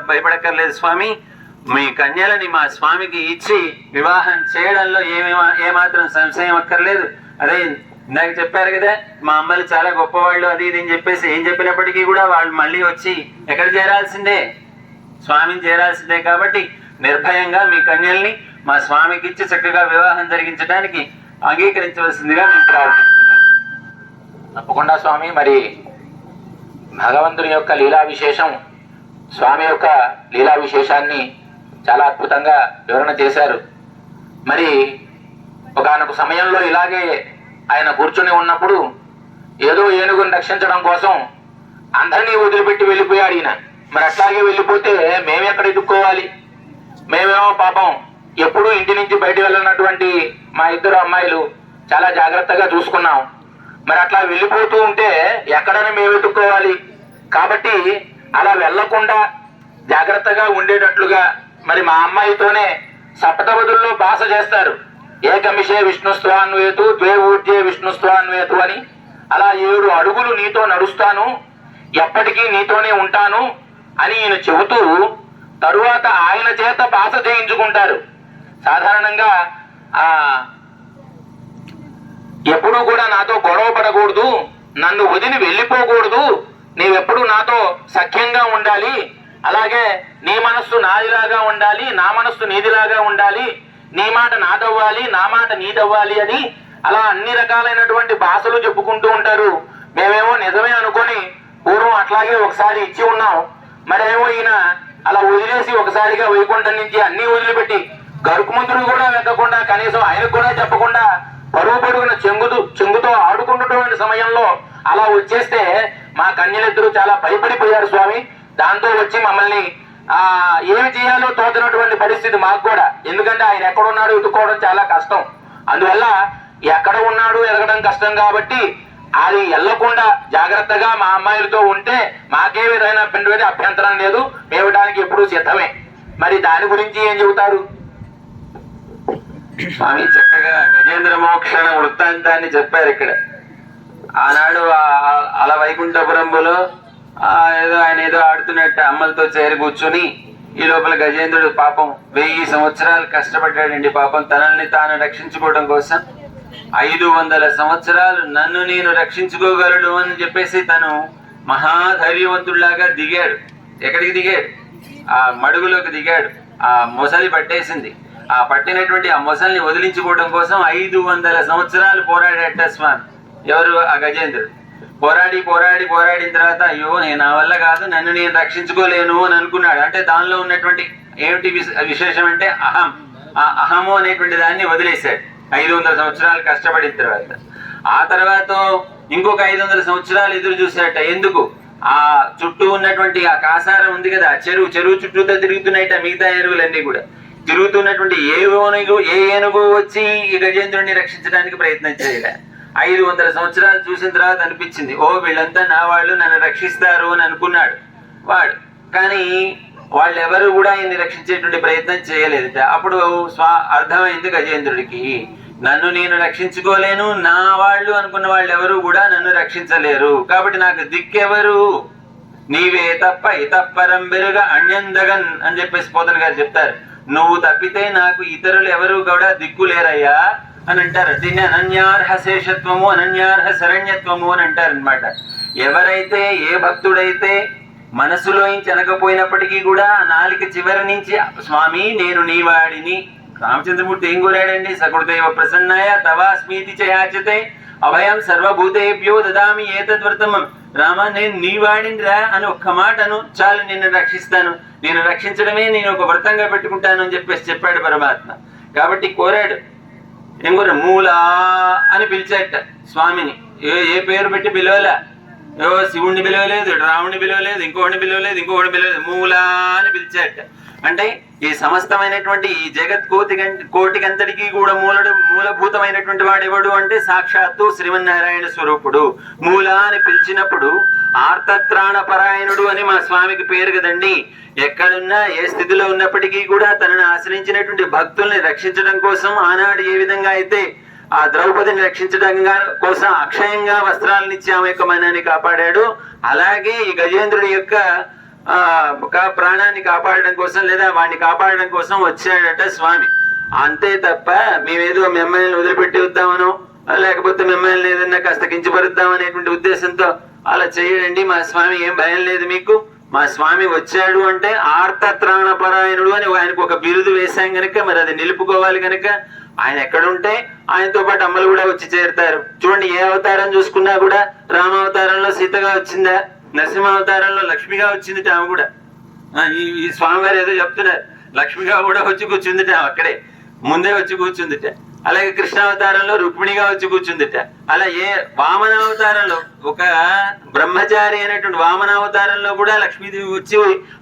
భయపడక్కర్లేదు స్వామి. మీ కన్యలని మా స్వామికి ఇచ్చి వివాహం చేయడంలో ఏమాత్రం సంశయం అక్కర్లేదు. అదే ఇందాక చెప్పారు కదా, మా అమ్మలు చాలా గొప్పవాళ్ళు అది ఇది అని చెప్పేసి ఏం చెప్పినప్పటికీ కూడా వాళ్ళు మళ్ళీ వచ్చి ఎక్కడ చేరాల్సిందే, స్వామిని చేరాల్సిందే. కాబట్టి నిర్భయంగా మీ కన్యల్ని మా స్వామికి ఇచ్చి చక్కగా వివాహం జరిగించడానికి అంగీకరించవలసిందిగా మేము ప్రార్థిస్తున్నాం. తప్పకుండా స్వామి. మరి భగవంతుని యొక్క లీలా విశేషం, స్వామి యొక్క లీలా విశేషాన్ని చాలా అద్భుతంగా వివరణ చేశారు. మరి ఒకానొక సమయంలో ఇలాగే ఆయన కూర్చుని ఉన్నప్పుడు ఏదో ఏనుగుని రక్షించడం కోసం అందరినీ వదిలిపెట్టి వెళ్ళిపోయాడు ఈయన. మరి అట్లాగే వెళ్ళిపోతే మేమెక్కడ ఎదుక్కోవాలి? మేమేమో పాపం ఎప్పుడూ ఇంటి నుంచి బయట వెళ్ళినటువంటి మా ఇద్దరు అమ్మాయిలు చాలా జాగ్రత్తగా చూసుకున్నాం. మరి అట్లా వెళ్ళిపోతూ ఉంటే ఎక్కడని మేము వెతుక్కోవాలి? కాబట్టి అలా వెళ్లకుండా జాగ్రత్తగా ఉండేటట్లుగా మరి మా అమ్మాయితోనే సప్తపదుల్లో భాష చేస్తారు. ఏకమిషే విష్ణుస్వాన్వేతు ద్వే ఊర్జే విష్ణుస్వాన్వేతు అని. అలా 7 అడుగులు నీతో నడుస్తాను, ఎప్పటికీ నీతోనే ఉంటాను అని ఈయన చెబుతూ తరువాత ఆయన చేత భాష చేయించుకుంటారు. సాధారణంగా ఎప్పుడూ కూడా నాతో గొడవ పడకూడదు, నన్ను వదిలి వెళ్ళిపోకూడదు, నీవెప్పుడు నాతో సఖ్యంగా ఉండాలి, అలాగే నీ మనస్సు నాదిలాగా ఉండాలి, నా మనస్సు నీదిలాగా ఉండాలి, నీ మాట నాదవ్వాలి, నా మాట నీదవ్వాలి అని అలా అన్ని రకాలైనటువంటి భాషలు చెప్పుకుంటూ ఉంటారు. మేమేమో నిజమే అనుకొని పూర్వం అట్లాగే ఒకసారి ఇచ్చి ఉన్నాం. మరేమో ఈయన అలా వదిలేసి ఒకసారిగా వైకుంఠం నుంచి అన్ని వదిలిపెట్టి గరుకుమంతుడు కూడా వెతకుండా కనీసం ఆయనకు కూడా చెప్పకుండా పరుగున చెంగుతో ఆడుకుంటున్నటువంటి సమయంలో అలా వచ్చేస్తే మా కన్యలిద్దరూ చాలా భయపడిపోయారు స్వామి. దాంతో వచ్చి మమ్మల్ని ఏమి చేయాలో తోచినటువంటి పరిస్థితి మాకు కూడా. ఎందుకంటే ఆయన ఎక్కడున్నాడో ఎదుకోవడం చాలా కష్టం. అందువల్ల ఎక్కడ ఉన్నాడు ఎదగడం కష్టం కాబట్టి అది వెళ్లకుండా జాగ్రత్తగా మా అమ్మాయిలతో ఉంటే మాకే విధమైన పిండి అభ్యంతరం లేదు, మేవడానికి ఎప్పుడూ సిద్ధమే. మరి దాని గురించి ఏం చెబుతారు స్వామి? చక్కగా గజేంద్ర మోక్షణ వృత్తాంతాన్ని చెప్పారు ఇక్కడ. ఆనాడు అలా వైకుంఠపురంలో ఆయన ఏదో ఆడుతున్నట్టు అమ్మలతో చేరి కూర్చొని ఈ లోపల గజేంద్రుడు పాపం 1000 సంవత్సరాలు కష్టపడ్డాడండి. పాపం తనల్ని తాను రక్షించుకోవడం కోసం 500 సంవత్సరాలు నన్ను నేను రక్షించుకోగలడు అని చెప్పేసి తను మహాధైర్యవంతుడిలాగా దిగాడు. ఎక్కడికి దిగాడు? ఆ మడుగులోకి దిగాడు. ఆ మొసలి పట్టేసింది. ఆ పట్టినటువంటి ఆ మొసల్ని వదిలించుకోవడం కోసం 500 సంవత్సరాలు పోరాడట స్వామి. ఎవరు? ఆ గజేంద్రుడు. పోరాడిన తర్వాత అయ్యో నా వల్ల కాదు, నన్ను నేను రక్షించుకోలేను అని అనుకున్నాడు. అంటే దానిలో ఉన్నటువంటి ఏమిటి విశేషం అంటే ఆ అహము అనేటువంటి దాన్ని వదిలేశాడు 500 సంవత్సరాలు కష్టపడిన తర్వాత. ఆ తర్వాత ఇంకొక 500 సంవత్సరాలు ఎదురు చూశాట. ఎందుకు? ఆ చుట్టూ ఉన్నటువంటి ఆ కాసారం ఉంది కదా, చెరువు చుట్టూతో తిరుగుతున్నాయిట మిగతా ఏనుగులన్నీ కూడా. తిరుగుతున్నటువంటి ఏ ఏనుగు వచ్చి ఈ గజేంద్రుడిని రక్షించడానికి ప్రయత్నం చేయలే. 500 సంవత్సరాలు చూసిన తర్వాత అనిపించింది, ఓ వీళ్ళంతా నా వాళ్ళు, నన్ను రక్షిస్తారు అని అనుకున్నాడు వాడు. కానీ వాళ్ళెవరు కూడా ఆయన్ని రక్షించేటువంటి ప్రయత్నం చేయలేదట. అప్పుడు అర్థమైంది గజేంద్రుడికి, నన్ను నేను రక్షించుకోలేను, నా వాళ్ళు అనుకున్న వాళ్ళు ఎవరు కూడా నన్ను రక్షించలేరు, కాబట్టి నాకు దిక్కెవరు? నీవే తప్ప ఇతప్పరం బెరుగ అణ్యందగన్ అని చెప్పేసి పోతన గారు చెప్తారు. నువ్వు తప్పితే నాకు ఇతరులు ఎవరు కూడా దిక్కు లేరయ్యా అని అంటారు. దీన్ని అనన్యార్హ శేషత్వము, అనన్యార్హ శరణ్యత్వము అని అంటారు అనమాట. ఎవరైతే ఏ భక్తుడైతే మనసులో అనకపోయినప్పటికీ కూడా నాలిక చివరి నుంచి స్వామి నేను నీ వాడిని, రామచంద్రమూర్తి ఏం కోరాడండి? సకృదేవ ప్రసన్నాయ తవాస్మీతి చయాచతే అభయం సర్వభూతేభ్యో దదామి ఏతద్వ్రతమం. రామ నేను నీ వాడిని రా అని ఒక్క మాటను చాలు, నిన్ను రక్షిస్తాను, నేను రక్షించడమే నేను ఒక వ్రతంగా పెట్టుకుంటాను అని చెప్పాడు పరమాత్మ. కాబట్టి కోరాడు. ఏం కోరాడు? మూలా అని పిలిచాట స్వామిని. ఏ పేరు పెట్టి పిలవలే, శివుణ్ణి పిలవలేదు, రాముని పిలవలేదు, ఇంకోటిని పిలవలేదు, మూలా అని పిలిచాట. అంటే ఈ సమస్తమైనటువంటి ఈ జగత్ కోటికంతటికి కూడా మూలభూతమైనటువంటి వాడెవడు అంటే సాక్షాత్తు శ్రీమన్నారాయణ స్వరూపుడు. మూల అని పిలిచినప్పుడు ఆర్తత్రాణ పరాయణుడు అని మా స్వామికి పేరు కదండి. ఎక్కడున్నా ఏ స్థితిలో ఉన్నప్పటికీ కూడా తనను ఆశ్రయించినటువంటి భక్తుల్ని రక్షించడం కోసం ఆనాడు ఏ విధంగా అయితే ఆ ద్రౌపదిని రక్షించడం కోసం అక్షయంగా వస్త్రాలను ఇచ్చి ఆమె యొక్క మనాన్ని కాపాడాడు, అలాగే ఈ గజేంద్రుడి యొక్క ప్రాణాన్ని కాపాడడం కోసం లేదా వాడిని కాపాడడం కోసం వచ్చాడట స్వామి. అంతే తప్ప మేమేదో మిమ్మల్ని వదిలిపెట్టి వద్దామనో లేకపోతే మిమ్మల్ని ఏదన్నా కాస్త కించపరుద్దాం అనేటువంటి ఉద్దేశంతో అలా చేయడండి. మా స్వామి ఏం భయం లేదు మీకు. మా స్వామి వచ్చాడు అంటే ఆర్తత్రాణపరాయణుడు అని ఆయనకు ఒక బిరుదు వేశాం గనక మరి అది నిలుపుకోవాలి గనక ఆయన ఎక్కడుంటే ఆయనతో పాటు అమ్మలు కూడా వచ్చి చేరుతారు. చూడండి, ఏ అవతారం చూసుకున్నా కూడా రామావతారంలో సీతగా వచ్చిందా, నరసింహావతారంలో లక్ష్మిగా వచ్చిందిట ఆమె కూడా. ఈ స్వామివారు ఏదో చెప్తున్నారు, లక్ష్మిగా కూడా వచ్చి కూర్చుందిట, అక్కడే ముందే వచ్చి కూర్చుందిట. అలాగే కృష్ణావతారంలో రుక్మిణిగా వచ్చి కూర్చుందిట. అలా వామనావతారంలో ఒక బ్రహ్మచారి అనేటువంటి వామనావతారంలో కూడా లక్ష్మీదేవి వచ్చి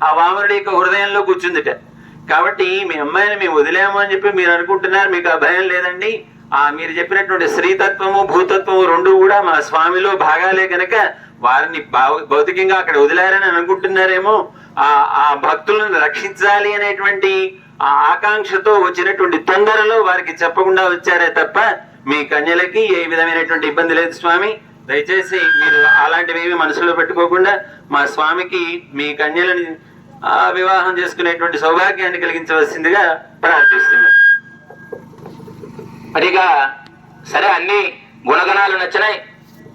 ఆ వామనుడి యొక్క హృదయంలో కూర్చుందిట. కాబట్టి మీ అమ్మాయిని మేము వదిలేము అని చెప్పి మీరు అనుకుంటున్నారు, మీకు ఆ భయం లేదండి. మీరు చెప్పినటువంటి శ్రీతత్వము భూతత్వము రెండు కూడా మా స్వామిలో భాగాలే కనుక వారిని భౌతికంగా అక్కడ వదిలారని అనుకుంటున్నారేమో. ఆ భక్తులను రక్షించాలి అనేటువంటి ఆ ఆకాంక్షతో వచ్చినటువంటి తొందరలో వారికి చెప్పకుండా వచ్చారే తప్ప మీ కన్యలకి ఏ విధమైనటువంటి ఇబ్బంది లేదు స్వామి. దయచేసి మీరు అలాంటివి ఏమి మనసులో పెట్టుకోకుండా మా స్వామికి మీ కన్యలని వివాహం చేసుకునేటువంటి సౌభాగ్యాన్ని కలిగించవలసిందిగా ప్రార్థిస్తున్నాను. మరిగా సరే, అన్ని గుణగణాలు నచ్చినాయి,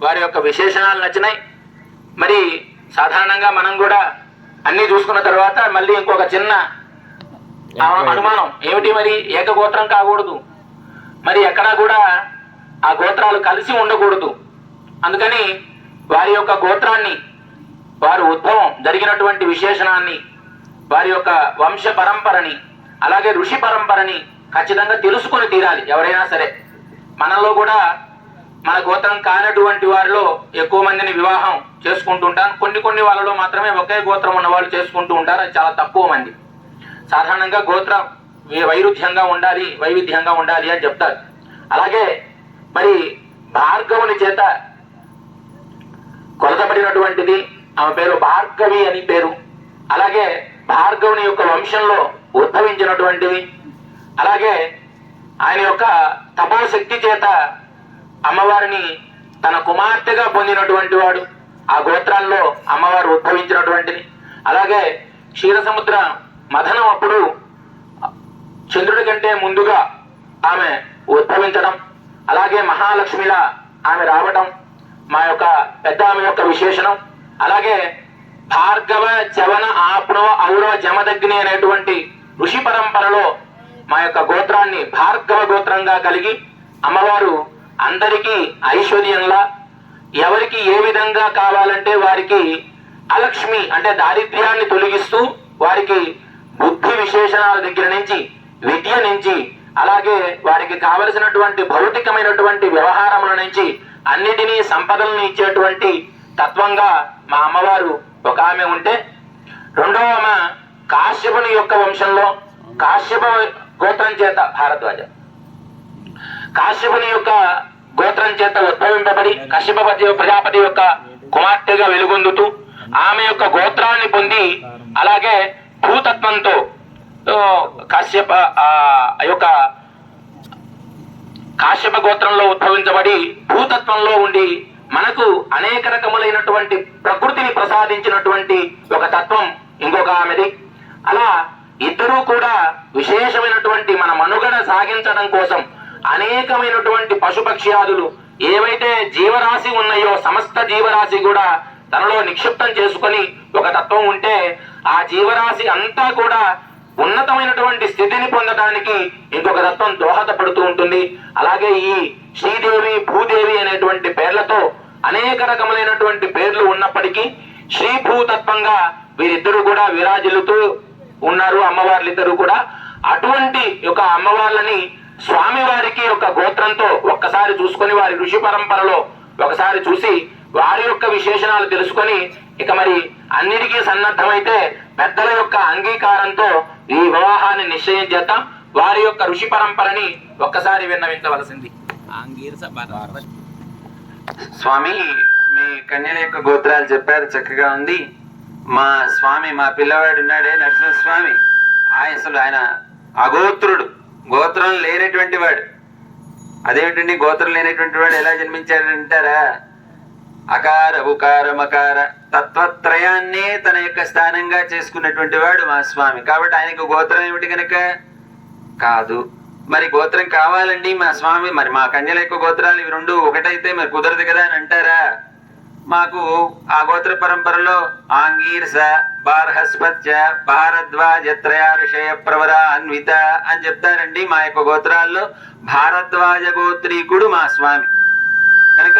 వారి యొక్క విశేషణాలు నచ్చినాయి. మరి సాధారణంగా మనం కూడా అన్ని చూసుకున్న తర్వాత మళ్ళీ ఇంకొక చిన్న అనుమానం ఏమిటి, మరి ఏకగోత్రం కాకూడదు, మరి ఎక్కడా కూడా ఆ గోత్రాలు కలిసి ఉండకూడదు. అందుకని వారి యొక్క గోత్రాన్ని, వారి ఉద్భవం జరిగినటువంటి విశేషణాన్ని, వారి యొక్క వంశ పరంపరని, అలాగే ఋషి పరంపరని ఖచ్చితంగా తెలుసుకొని తీరాలి ఎవరైనా సరే. మనలో కూడా మన గోత్రం కానటువంటి వారిలో ఎక్కువ మందిని వివాహం చేసుకుంటుంటారు. కొన్ని వాళ్ళలో మాత్రమే ఒకే గోత్రం ఉన్న వాళ్ళు చేసుకుంటూ ఉంటారు, అది చాలా తక్కువ మంది. సాధారణంగా గోత్రం వైవిధ్యంగా ఉండాలి అని చెప్తారు. అలాగే మరి భార్గవుని చేత కొలతబడినటువంటిది, ఆమె పేరు భార్గవి అని పేరు. అలాగే భార్గవుని యొక్క వంశంలో ఉద్భవించినటువంటివి, అలాగే ఆయన యొక్క తపోశక్తి చేత అమ్మవారిని తన కుమార్తెగా పొందినటువంటి వాడు, ఆ గోత్రాల్లో అమ్మవారు ఉద్భవించినటువంటిది. అలాగే క్షీరసముద్ర మథనం అప్పుడు చంద్రుడి కంటే ముందుగా ఆమె ఉద్భవించడం, అలాగే మహాలక్ష్మిలా ఆమె రావడం మా యొక్క పెద్ద ఆమె యొక్క విశేషణం. అలాగే భార్గవ చవన ఆప్నవ ఔరవ జమదగ్ని అనేటువంటి ఋషి పరంపరలో మా యొక్క గోత్రాన్ని భార్గవ గోత్రంగా కలిగి అమ్మవారు అందరికీ ఐశ్వర్యంలా, ఎవరికి ఏ విధంగా కావాలంటే వారికి అలక్ష్మి అంటే దారిద్ర్యాన్ని తొలగిస్తూ వారికి బుద్ధి విశేషణాల దగ్గర నుంచి, విద్య నుంచి, అలాగే వారికి కావలసినటువంటి భౌతికమైనటువంటి వ్యవహారముల నుంచి అన్నిటినీ సంపదలను ఇచ్చేటువంటి తత్వంగా మా అమ్మవారు ఒక ఆమె ఉంటే, రెండవ ఆమె కాశ్యపుని యొక్క వంశంలో కాశ్యప గోత్రం చేత భారద్వాజ కాశ్యపుని యొక్క గోత్రం చేత ఉద్భవింపబడి కశ్యప ప్రజాపతి యొక్క కుమార్తెగా వెలుగొందుతూ ఆమె యొక్క గోత్రాన్ని పొంది, అలాగే భూతత్వంతో కాశ్యప గోత్రంలో ఉద్భవించబడి భూతత్వంలో ఉండి మనకు అనేక రకములైనటువంటి ప్రకృతిని ప్రసాదించినటువంటి ఒక తత్వం ఇంకొక ఆమెది. అలా ఇద్దరూ కూడా విశేషమైనటువంటి మన మనుగడ సాగించడం కోసం అనేకమైనటువంటి పశుపక్ష్యాదులు ఏవైతే జీవరాశి ఉన్నాయో సమస్త జీవరాశి కూడా తనలో నిక్షిప్తం చేసుకొని ఒక తత్వం ఉంటే ఆ జీవరాశి అంతా కూడా ఉన్నతమైనటువంటి స్థితిని పొందడానికి ఇంకొక తత్వం దోహదపడుతూ ఉంటుంది. అలాగే ఈ శ్రీదేవి భూదేవి అనేటువంటి పేర్లతో అనేక రకములైనటువంటి పేర్లు ఉన్నప్పటికీ శ్రీ భూతత్వంగా వీరిద్దరూ కూడా విరాజిల్లుతూ ఉన్నారు, అమ్మవార్లిద్దరూ కూడా. అటువంటి యొక్క అమ్మవార్లని స్వామివారికి యొక్క గోత్రంతో ఒక్కసారి చూసుకొని వారి ఋషి పరంపరలో ఒకసారి చూసి వారి యొక్క విశేషణాలు తెలుసుకొని ఇక మరి అన్నిటికీ సన్నద్ధమైతే పెద్దల యొక్క అంగీకారంతో ఈ వివాహాన్ని నిశ్చయం చేద్దాం. వారి యొక్క ఋషి పరంపరని ఒక్కసారి విన్నవించవలసింది. స్వామి, మీ కన్యల యొక్క గోత్రాలు చెప్పారు, చక్కగా ఉంది. మా స్వామి, మా పిల్లవాడు ఉన్నాడే నరసింహస్వామి, ఆయన అగోత్రుడు, గోత్రం లేనటువంటి వాడు. అదేమిటండి గోత్రం లేనటువంటి వాడు ఎలా జన్మించాడంటారా? అకార ఉకార మకార తత్వత్రయాన్నే తన యొక్క స్థానంగా చేసుకున్నటువంటి వాడు మా స్వామి. కాబట్టి ఆయనకు గోత్రం ఏమిటి కనుక కాదు. మరి గోత్రం కావాలండి మా స్వామి, మరి మా కన్యల యొక్క గోత్రాలు ఇవి రెండు ఒకటైతే మరి కుదరదు కదా అని అంటారా? మాకు ఆ గోత్ర పరంపరలో ఆంగీర్స బార్హస్పత్య భారద్వాజ త్రయారుషయ ప్రవర అన్విత అని చెప్తారండి. మా యొక్క గోత్రాల్లో భారద్వాజ గోత్రీకుడు మా స్వామి. కనుక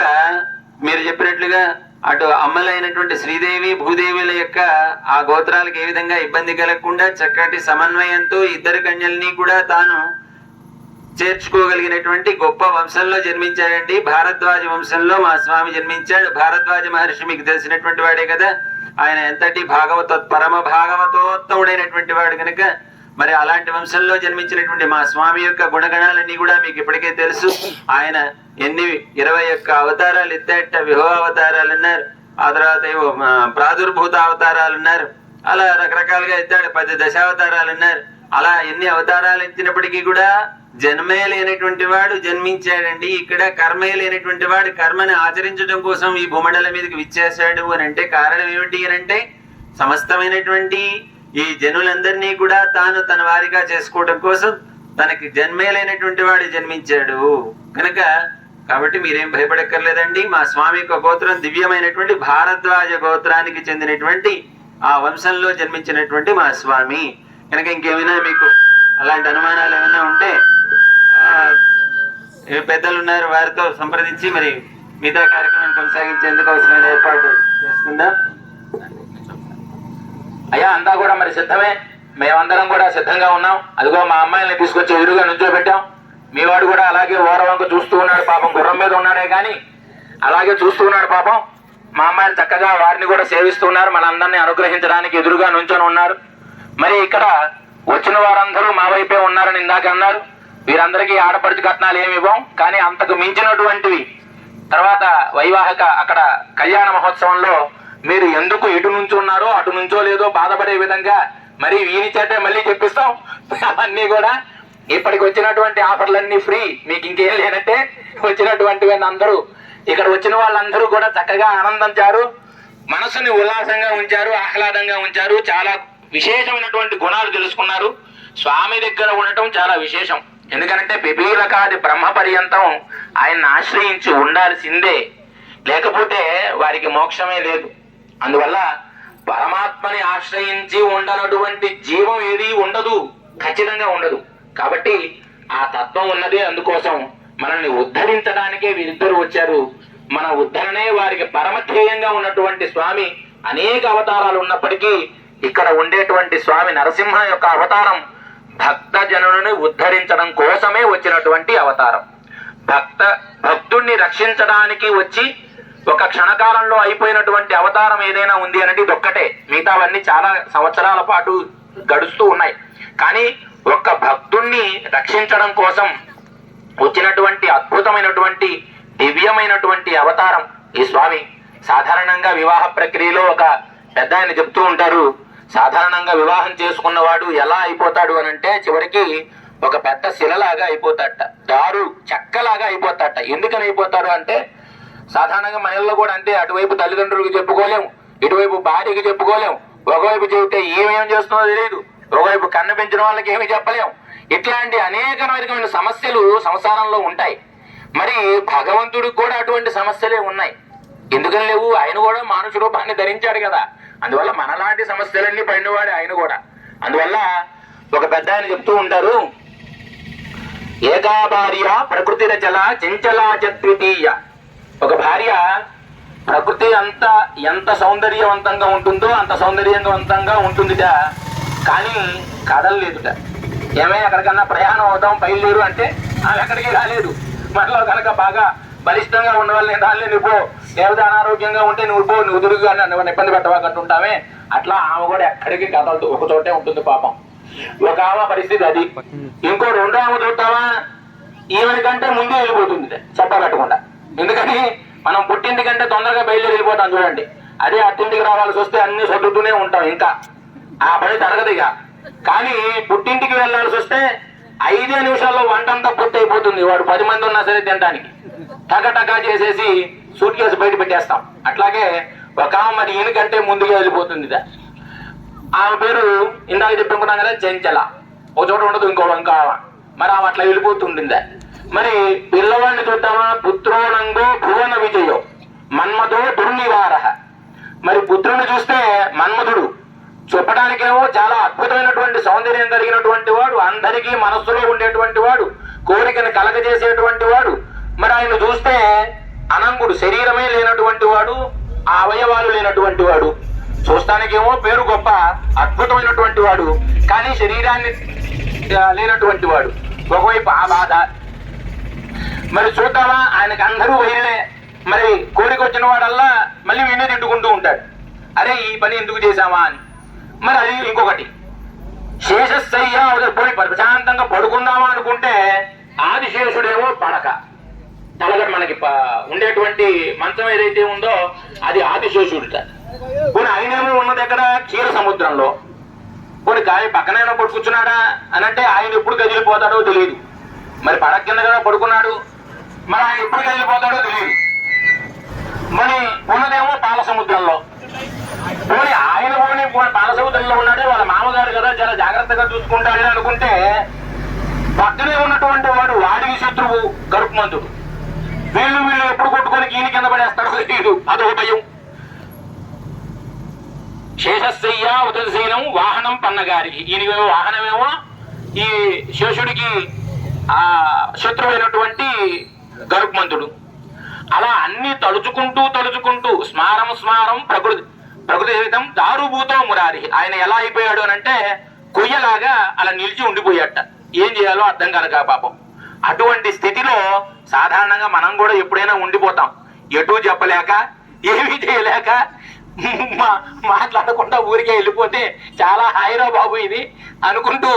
మీరు చెప్పినట్లుగా అటు అమ్మలైనటువంటి శ్రీదేవి భూదేవుల యొక్క ఆ గోత్రాలకు ఏ విధంగా ఇబ్బంది కలగకుండా చక్కటి సమన్వయంతో ఇద్దరు కన్యల్ని కూడా తాను చేర్చుకోగలిగినటువంటి గొప్ప వంశంలో జన్మించాడండి. భారద్వాజ వంశంలో మా స్వామి జన్మించాడు. భారద్వాజ మహర్షి మీకు తెలిసినటువంటి వాడే కదా. ఆయన ఎంతటి పరమ భాగవతోత్తముడైనటువంటి వాడు కనుక మరి అలాంటి వంశంలో జన్మించినటువంటి మా స్వామి యొక్క గుణగణాలన్నీ కూడా మీకు ఇప్పటికే తెలుసు. ఆయన 21 అవతారాలు ఎత్తాట. విహో అవతారాలు అన్నారు, ఆ తర్వాత ప్రాదుర్భూత అవతారాలు అన్నారు, అలా రకరకాలుగా ఎత్తాడు. 10 దశావతారాలు అన్నారు. అలా ఎన్ని అవతారాలు ఎత్తినప్పటికీ కూడా జన్మే లేనటువంటి వాడు జన్మించాడండి. ఇక్కడ కర్మే లేనటువంటి వాడు కర్మని ఆచరించడం కోసం ఈ భూమండలం మీదకి విచ్చేశాడు అని అంటే కారణం ఏమిటి అని అంటే సమస్తమైనటువంటి ఈ జనులందరినీ కూడా తాను తన వారిగా చేసుకోవడం కోసం తనకి జన్మే లేనటువంటి వాడు జన్మించాడు కనుక. కాబట్టి మీరేం భయపడక్కర్లేదండి. మా స్వామి యొక్క గోత్రం దివ్యమైనటువంటి భారద్వాజ గోత్రానికి చెందినటువంటి ఆ వంశంలో జన్మించినటువంటి మా స్వామి కనుక. ఇంకేమైనా మీకు అలాంటి అనుమానాలు ఏమైనా ఉంటే పెద్దలు ఉన్నారు, వారితో సంప్రదించి మరి మిగతా కార్యక్రమం కొనసాగించేందుకు అవసరమైన ఏర్పాటు చేసుకుందాం. అయ్యా అంతా కూడా మరి సిద్ధమే, మేమందరం కూడా సిద్ధంగా ఉన్నాం. అదిగో మా అమ్మాయిని తీసుకొచ్చి ఎదురుగా నుంచోబెట్టాం. మీ వాడు కూడా అలాగే ఓరవంక చూస్తూ ఉన్నాడు పాపం. గుర్రం మీద ఉన్నాడే కానీ అలాగే చూస్తూ ఉన్నాడు పాపం. మా అమ్మాయిలు చక్కగా వారిని కూడా సేవిస్తూ ఉన్నారు, మనందరినీ అనుగ్రహించడానికి ఎదురుగా నుంచొని ఉన్నారు. మరి ఇక్కడ వచ్చిన వారందరూ మా వైపే ఉన్నారని ఇందాక అన్నారు. వీరందరికీ ఆడపడుచు కట్నాలు ఏమి ఇవ్వం, కానీ అంతకు మించినటువంటివి తర్వాత వైవాహిక అక్కడ కళ్యాణ మహోత్సవంలో మీరు ఎందుకు ఎటు నుంచో ఉన్నారో అటు నుంచో లేదో బాధపడే విధంగా మరి వీని చేతే మళ్ళీ చెప్పిస్తాం. అవన్నీ కూడా ఇప్పటికి వచ్చినటువంటి ఆఫర్లన్నీ ఫ్రీ, మీకు ఇంకేం లేనట్టే. వచ్చినటువంటి అందరూ ఇక్కడ వచ్చిన వాళ్ళందరూ కూడా చక్కగా ఆనందించారు, మనసుని ఉల్లాసంగా ఉంచారు, ఆహ్లాదంగా ఉంచారు. చాలా విశేషమైనటువంటి గుణాలు తెలుసుకున్నారు. స్వామి దగ్గర ఉండటం చాలా విశేషం. ఎందుకంటే పిపీలకాది బ్రహ్మ పర్యంతం ఆయన్ని ఆశ్రయించి ఉండాల్సిందే, లేకపోతే వారికి మోక్షమే లేదు. అందువల్ల పరమాత్మని ఆశ్రయించి ఉండనటువంటి జీవం ఏది ఉండదు, ఖచ్చితంగా ఉండదు. కాబట్టి ఆ తత్వం ఉన్నదే. అందుకోసం మనల్ని ఉద్ధరించడానికే వీరిద్దరు వచ్చారు. మన ఉద్ధరణే వారికి పరమధ్యేయంగా ఉన్నటువంటి స్వామి. అనేక అవతారాలు ఉన్నప్పటికీ ఇక్కడ ఉండేటువంటి స్వామి నరసింహ యొక్క అవతారం భక్త జనులను ఉద్ధరించడం కోసమే వచ్చినటువంటి అవతారం. భక్తుణ్ణి రక్షించడానికి వచ్చి ఒక క్షణకాలంలో అయిపోయినటువంటి అవతారం ఏదైనా ఉంది అంటే ఇదొక్కటే. మిగతావన్నీ చాలా సంవత్సరాల పాటు గడుస్తూ ఉన్నాయి. కానీ ఒక్క భక్తుణ్ణి రక్షించడం కోసం వచ్చినటువంటి అద్భుతమైనటువంటి దివ్యమైనటువంటి అవతారం ఈ స్వామి. సాధారణంగా వివాహ ప్రక్రియలో ఒక పెద్ద ఆయన చెప్తూ ఉంటారు, సాధారణంగా వివాహం చేసుకున్నవాడు ఎలా అయిపోతాడు అని అంటే చివరికి ఒక పెద్ద శిలలాగా అయిపోతాడట, దారు చెక్కలాగా అయిపోతాడట. ఎందుకని అయిపోతాడు అంటే సాధారణంగా మనల్లో కూడా అంతే. అటువైపు తల్లిదండ్రులకు చెప్పుకోలేము, ఇటువైపు భార్యకి చెప్పుకోలేము. ఒకవైపు చెబితే ఏమేం చేస్తుందో తెలియదు, ఒకవైపు కన్ను పెంచిన వాళ్ళకి ఏమీ చెప్పలేము. ఇట్లాంటి అనేక రకమైన సమస్యలు సంసారంలో ఉంటాయి. మరి భగవంతుడికి కూడా అటువంటి సమస్యలే ఉన్నాయి. ఎందుకని లేవు? ఆయన కూడా మానుష రూపాన్ని ధరించాడు కదా. అందువల్ల మనలాంటి సమస్యలన్నీ పడినవాడు ఆయన కూడా. అందువల్ల ఒక పెద్ద ఆయన చెప్తూ ఉంటారు, ఏకా భార్య ప్రకృతి రచల చంచలా చద్వితీయ. ఒక భార్య ప్రకృతి అంతా ఎంత సౌందర్యవంతంగా ఉంటుందో అంత సౌందర్యవంతంగా ఉంటుందిట, కానీ కదలలేదుట. ఏమే ఎక్కడికన్నా ప్రయాణం అవుతాం బయలుదేరు అంటే ఆమె ఎక్కడికి రాలేదు. మనలో కనుక బాగా బలిష్టంగా ఉన్న వాళ్ళని దాన్ని నువ్వు లేకపోతే అనారోగ్యంగా ఉంటే నువ్వు తిరుగు అని నువ్వు ఇబ్బంది పెట్టవాకంటుంటామే. అట్లా ఆమె కూడా ఎక్కడికి కదలదు, ఒక చోటే ఉంటుంది పాపం. ఒక ఆమె పరిస్థితి అది. ఇంకో రెండో ఆమె చూద్దామా, ఈమె కంటే ముందే వెళ్ళిపోతుంది చెప్పబెట్టకుండా. ఎందుకని మనం పుట్టింటి కంటే తొందరగా బయలుదేరి వెళ్ళిపోతాం చూడండి. అదే అత్తింటికి రావాల్సి వస్తే అన్ని సర్దుతూనే ఉంటాం, ఇంకా ఆ పని తరగదు ఇక. కానీ పుట్టింటికి వెళ్ళాల్సి వస్తే 5 నిమిషాల్లో వంట అంతా పూర్తి అయిపోతుంది. వాడు 10 మంది ఉన్నా సరే తినడానికి టకా చేసేసి సూట్ కేసు బయట పెట్టేస్తాం. అట్లాగే ఒక ఆమె మరి ఈయన కంటే ముందుగా వెళ్ళిపోతుంది. ఆమె పేరు ఇందాక చెప్పుకున్నాం కదా చెంచల. ఒక చోట ఉండదు, ఇంకో ఆమె. మరి ఆమె అట్లా వెళ్ళిపోతుండిందా. మరి పిల్లవాడిని చూద్దామా, పుత్రోనంగో భువన విజయో మన్మధో దుర్నివార. మరి పుత్రుని చూస్తే మన్మధుడు చెప్పడానికేమో చాలా అద్భుతమైనటువంటి సౌందర్యం కలిగినటువంటి వాడు, అందరికీ మనస్సులో ఉండేటువంటి వాడు, కోరికను కలగజేసేటువంటి వాడు. మరి ఆయన చూస్తే అనంగుడు, శరీరమే లేనటువంటి వాడు, ఆ అవయవాలు లేనటువంటి వాడు. చూస్తానికేమో పేరు గొప్ప, అద్భుతమైనటువంటి వాడు, కానీ శరీరాన్ని లేనటువంటి వాడు. ఒకవైపు ఆ బాధ. మరి చూద్దామా, ఆయనకు అందరూ వైరులే. మరి కోరిక వచ్చిన వాడల్లా మళ్ళీ వీణే తిట్టుకుంటూ ఉంటాడు, అరే ఈ పని ఎందుకు చేశామా అని. మరి అది ఇంకొకటి. శేషశయ్య పోయి ప్రశాంతంగా పడుకుందామా అనుకుంటే ఆదిశేషుడేమో పడక. అలాగే మనకి ఉండేటువంటి మంచం ఏదైతే ఉందో అది ఆదిశేషుడిట. కొన్ని ఆయనేమో ఉన్నది ఎక్కడ, క్షీర సముద్రంలో. కొన్ని గాయ పక్కనైనా పడుకున్నాడా అని అంటే ఆయన ఎప్పుడు కదిలిపోతాడో తెలియదు. మరి పడక కింద కదా పడుకున్నాడు, మరి ఆయన ఎప్పుడు కదిలిపోతాడో తెలియదు. మరి ఉన్నదేమో పాల సముద్రంలో. పోనీ ఆయన పాల సముద్రంలో ఉన్నాడే, వాళ్ళ మామగారు కదా చాలా జాగ్రత్తగా చూసుకుంటాడని అనుకుంటే పక్కనే ఉన్నటువంటి వాడు వాడికి శత్రువు గరుత్మంతుడు. వీళ్ళు ఎప్పుడు కొట్టుకొని ఈయన కింద పడేస్తాడో తెలియదు, అదో భయం. శేషశయ్య ఉదశీనం వాహనం పన్నగారికి. ఈయనవేమో వాహనమేమో ఈ శేషుడికి ఆ శత్రువైనటువంటి గరుత్మంతుడు. అలా అన్ని తలుచుకుంటూ స్మారం ప్రకృతి సహితం దారుభూతో మురారి. ఆయన ఎలా అయిపోయాడు అని అంటే కొయ్యలాగా అలా నిలిచి ఉండిపోయాట. ఏం చేయాలో అర్థం కాక పాపం. అటువంటి స్థితిలో సాధారణంగా మనం కూడా ఎప్పుడైనా ఉండిపోతాం, ఎటు చెప్పలేక ఏమీ చేయలేక మాట్లాడకుండా ఊరికే వెళ్ళిపోతే చాలా హాయిరా బాబు ఇది అనుకుంటూ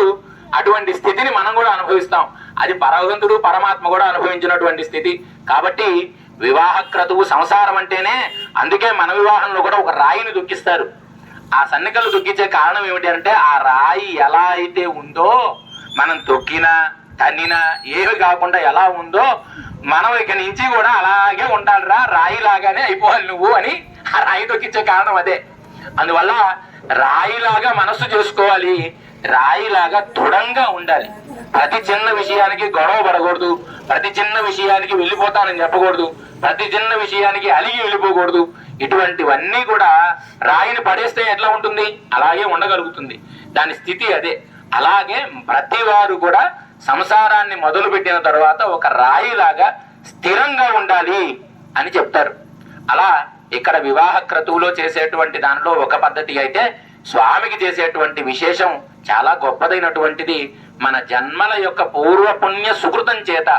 అటువంటి స్థితిని మనం కూడా అనుభవిస్తాం. అది భగవంతుడు పరమాత్మ కూడా అనుభవించినటువంటి స్థితి. కాబట్టి వివాహ క్రతువు సంసారం అంటేనే, అందుకే మన వివాహంలో కూడా ఒక రాయిని దుఃఖిస్తారు. ఆ సన్నికలు దుఃఖించే కారణం ఏమిటి అంటే, ఆ రాయి ఎలా అయితే ఉందో, మనం తొక్కినా తన్నినా ఏమి కాకుండా ఎలా ఉందో మనం ఇక నుంచి కూడా అలాగే ఉండాలిరా, రాయి లాగానే అయిపోవాలి నువ్వు అని ఆ రాయి తొక్కించే కారణం అదే. అందువల్ల రాయిలాగా మనస్సు చేసుకోవాలి, రాయిలాగా దృఢంగా ఉండాలి. ప్రతి చిన్న విషయానికి గొడవ పడకూడదు, ప్రతి చిన్న విషయానికి వెళ్ళిపోతానని చెప్పకూడదు, ప్రతి చిన్న విషయానికి అలిగి వెళ్ళిపోకూడదు. ఇటువంటివన్నీ కూడా రాయిని పడేస్తే ఎట్లా ఉంటుంది, అలాగే ఉండగలుగుతుంది. దాని స్థితి అదే. అలాగే ప్రతి వారు కూడా సంసారాన్ని మొదలు పెట్టిన తర్వాత ఒక రాయిలాగా స్థిరంగా ఉండాలి అని చెప్తారు. అలా ఇక్కడ వివాహ క్రతువులో చేసేటువంటి దానిలో ఒక పద్ధతి అయితే, స్వామికి చేసేటువంటి విశేషం చాలా గొప్పదైనటువంటిది. మన జన్మల యొక్క పూర్వపుణ్య సుకృతం చేత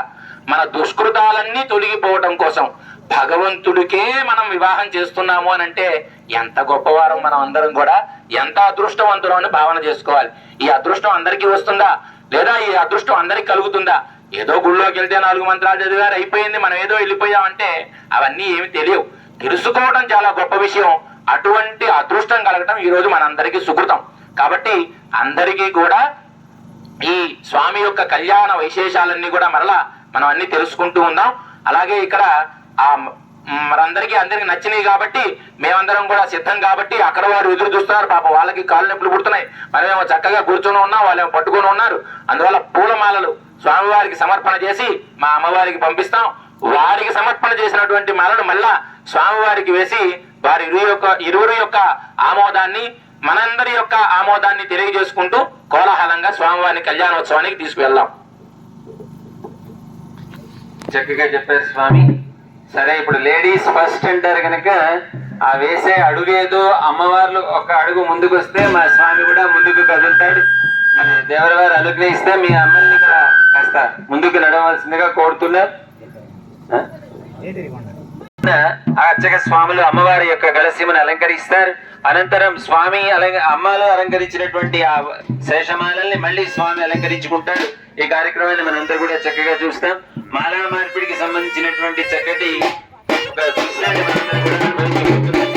మన దుష్కృతాలన్నీ తొలగిపోవటం కోసం భగవంతుడికే మనం వివాహం చేస్తున్నాము అని అంటే ఎంత గొప్పవారం మనం అందరం కూడా, ఎంత అదృష్టవంతులం అని భావన చేసుకోవాలి. ఈ అదృష్టం అందరికీ వస్తుందా, లేదా ఈ అదృష్టం అందరికి కలుగుతుందా? ఏదో గుళ్ళోకి వెళ్తే 4 మంత్రాలు చదివారు అయిపోయింది, మనం ఏదో వెళ్ళిపోయామంటే అవన్నీ ఏమి తెలియవు. తెలుసుకోవడం చాలా గొప్ప విషయం. అటువంటి అదృష్టం కలగటం ఈ రోజు మనందరికీ సుకృతం. కాబట్టి అందరికీ కూడా ఈ స్వామి యొక్క కళ్యాణ విశేషాలన్నీ కూడా మరలా మనం అన్ని తెలుసుకుంటూ ఉందాం. అలాగే ఇక్కడ మనందరికీ నచ్చినాయి కాబట్టి మేమందరం కూడా సిద్ధం కాబట్టి అక్కడ వారు ఎదురు చూస్తున్నారు. పాపం వాళ్ళకి కాళ్ళు నొప్పులు పుడుతున్నాయి, మనమేమో చక్కగా కూర్చొని ఉన్నాం, వాళ్ళేమో పట్టుకొని ఉన్నారు. అందువల్ల పూలమాలలు స్వామివారికి సమర్పణ చేసి మా అమ్మవారికి పంపిస్తాం. వారికి సమర్పణ చేసినటువంటి మాలను మళ్ళా స్వామివారికి వేసి వారి ఇరువురు యొక్క ఆమోదాన్ని మనందరి యొక్క ఆమోదాన్ని తెలియజేసుకుంటూ కోలాహలంగా స్వామివారి కళ్యాణోత్సవానికి తీసుకువెళ్దాం. చక్కగా చెప్పారు స్వామి. సరే, ఇప్పుడు లేడీస్ ఫస్ట్ అంటారు కనుక ఆ వేసే అడుగేదో అమ్మవార్లు ఒక అడుగు ముందుకు వస్తే మా స్వామి కూడా ముందుకు కదులుతాడు. దేవర వారు అనుగ్రహిస్తే మీ అమ్మల్ని కాస్త ముందుకు నడవలసిందిగా కోరుతున్నారు. అర్చక స్వాములు అమ్మవారి యొక్క గలసీమను అలంకరిస్తారు. అనంతరం స్వామి అమ్మలు అలంకరించినటువంటి ఆ శేషమాలల్ని మళ్ళీ స్వామి అలంకరించుకుంటాడు. ఈ కార్యక్రమాన్ని మనందరూ కూడా చక్కగా చూస్తాం. మాలా మార్పిడికి సంబంధించినటువంటి చక్కటి ఒక దృశ్యాన్ని మనందరూ కూడా అనుభవించబోతున్నాం.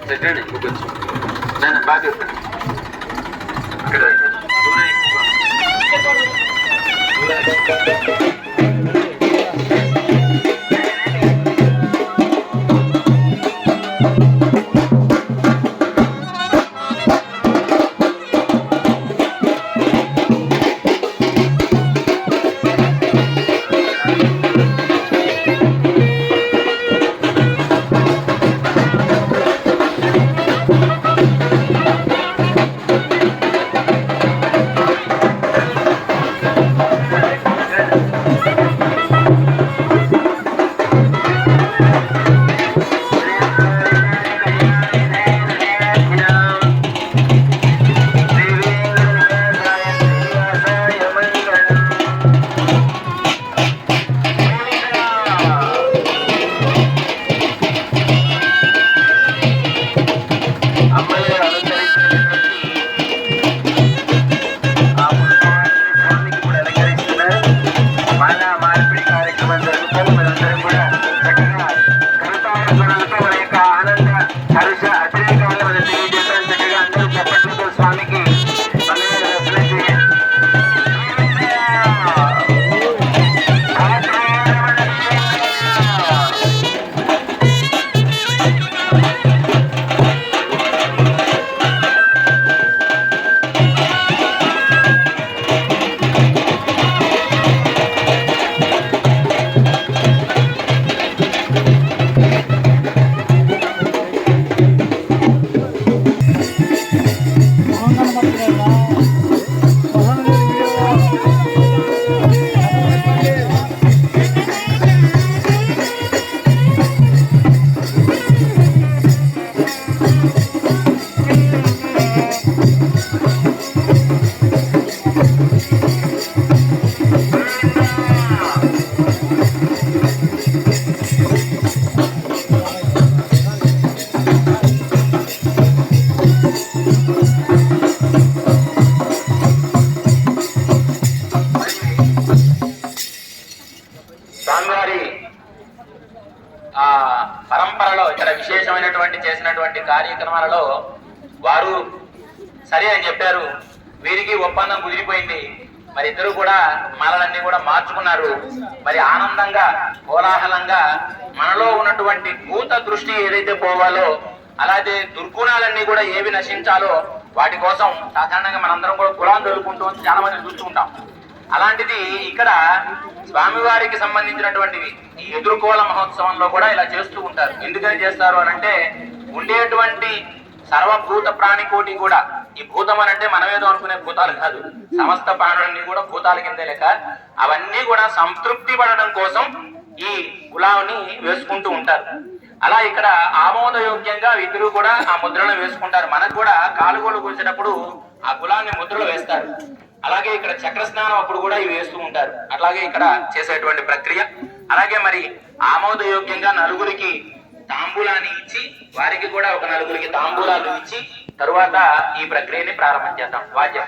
పెట్టండి కొంచెం నేను బాగా చెప్పండి. ఇక్కడ చేస్తున్నటువంటి కార్యక్రమాలలో వారు సరే అని చెప్పారు. వీరికి ఒప్పందం కుదిరిపోయింది. మరి ఇద్దరు కూడా మాలలన్నీ కూడా మార్చుకున్నారు. మరి ఆనందంగా కోలాహలంగా మనలో ఉన్నటువంటి భూత దృష్టి ఏదైతే పోవాలో, అలాగే దుర్గుణాలన్నీ కూడా ఏవి నశించాలో వాటి కోసం సాధారణంగా మనందరం కూడా కులాన్ని దొరుకుంటూ చాలా మంది చూస్తుంటాం. అలాంటిది ఇక్కడ స్వామివారికి సంబంధించినటువంటివి ఈ ఎదుర్కోల మహోత్సవంలో కూడా ఇలా చేస్తూ ఉంటారు. ఎందుకని చేస్తారు అని అంటే, ఉండేటువంటి సర్వభూత ప్రాణికోటి కూడా, ఈ భూతం అని అంటే మనమేదో అనుకునే భూతాలు కాదు, సమస్త ప్రాణులన్నీ కూడా భూతాల కిందే లెక్క. అవన్నీ కూడా సంతృప్తి పడడం కోసం ఈ కులాన్ని వేసుకుంటూ ఉంటారు. అలా ఇక్కడ ఆమోదయోగ్యంగా ఇద్దరు కూడా ఆ ముద్రలు వేసుకుంటారు. మనకు కూడా కాలుగోలు కూర్చేటప్పుడు ఆ కులాన్ని ముద్రలు వేస్తారు. అలాగే ఇక్కడ చక్ర స్నానం అప్పుడు కూడా ఇవి వేస్తూ ఉంటారు. అలాగే ఇక్కడ చేసేటువంటి ప్రక్రియ. అలాగే మరి ఆమోదయోగ్యంగా నలుగురికి తాంబూలాన్ని ఇచ్చి, వారికి కూడా ఒక నలుగురికి తాంబూలాలు ఇచ్చి తరువాత ఈ ప్రక్రియని ప్రారంభం చేద్దాం. వాద్యం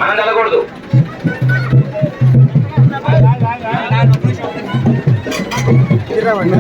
మనం తెలకూడదు. తిరగండి.